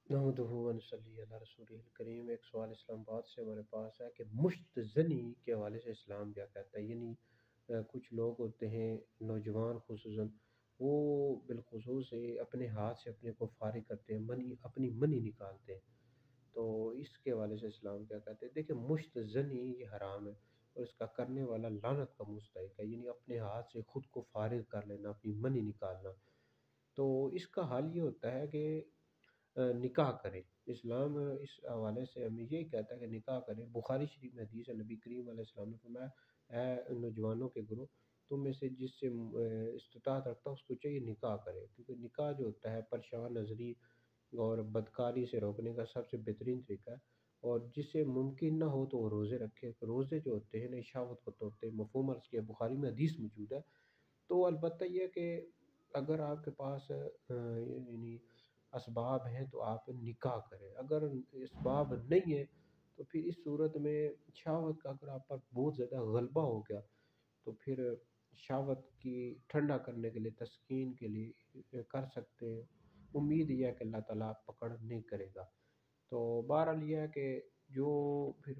نحمدہ و نصلی علی رسولہ الکریم۔ ایک سوال اسلام آباد سے ہمارے پاس ہے کہ مشت زنی کے حوالے سے اسلام کیا کہتا ہے؟ یعنی کچھ لوگ ہوتے ہیں نوجوان خصوصاً، وہ بالخصوص اپنے ہاتھ سے اپنے کو فارغ کرتے ہیں، منی اپنی منی نکالتے ہیں، تو اس کے حوالے سے اسلام کیا کہتے ہیں؟ دیکھیں، مشت زنی یہ حرام ہے اور اس کا کرنے والا لعنت کا مستحق ہے، یعنی اپنے ہاتھ سے خود کو فارغ کر لینا، اپنی منی نکالنا۔ تو اس کا حل یہ ہوتا ہے کہ نکاح کریں۔ اسلام اس حوالے سے ہمیں یہی کہتا ہے کہ نکاح کریں۔ بخاری شریف میں حدیث ہے، نبی کریم علیہ السلام نے فرمایا، اے نوجوانوں کے گروہ، تم میں سے جس سے استطاعت رکھتا ہے اس کو چاہیے نکاح کرے، کیونکہ نکاح جو ہوتا ہے پریشان نظری اور بدکاری سے روکنے کا سب سے بہترین طریقہ ہے، اور جس سے ممکن نہ ہو تو وہ روزے رکھے۔ روزے جو ہوتے ہیں نا شہوت کو توڑتے ہیں، مفہوم عرض کیا، بخاری میں حدیث موجود ہے۔ تو البتہ یہ کہ اگر آپ کے پاس یعنی اسباب ہیں تو آپ نکاح کریں، اگر اسباب نہیں ہے تو پھر اس صورت میں شہوت کا اگر آپ پر بہت زیادہ غلبہ ہو گیا تو پھر شہوت کی ٹھنڈا کرنے کے لیے، تسکین کے لیے کر سکتے ہیں۔ امید یہ ہے کہ اللہ تعالیٰ پکڑ نہیں کرے گا۔ تو بہرحال یہ ہے کہ جو پھر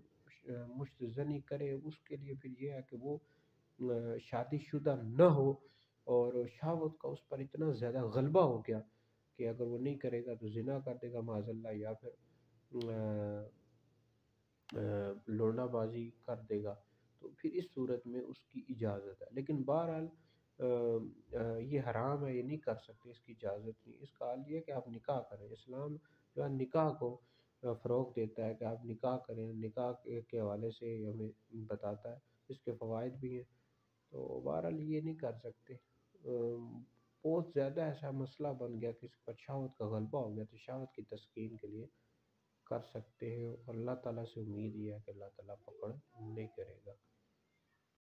مشت زنی کرے اس کے لیے پھر یہ ہے کہ وہ شادی شدہ نہ ہو، اور شہوت کا اس پر اتنا زیادہ غلبہ ہو گیا کہ اگر وہ نہیں کرے گا تو زنا کر دے گا معاذ اللہ، یا پھر لوڑنا بازی کر دے گا، تو پھر اس صورت میں اس کی اجازت ہے۔ لیکن بہرحال یہ حرام ہے، یہ نہیں کر سکتے، اس کی اجازت نہیں۔ اس کا حال یہ ہے کہ آپ نکاح کریں۔ اسلام جو ہے نکاح کو فروغ دیتا ہے کہ آپ نکاح کریں، نکاح کے حوالے سے ہمیں بتاتا ہے، اس کے فوائد بھی ہیں۔ تو بہرحال یہ نہیں کر سکتے۔ بہت زیادہ ایسا مسئلہ بن گیا کہ اس پر شہوت کا غلبہ ہو گیا تو شہوت کی تسکین کے لیے کر سکتے ہیں، اور اللہ تعالیٰ سے امید یہ ہے کہ اللہ تعالیٰ پکڑ نہیں کرے گا۔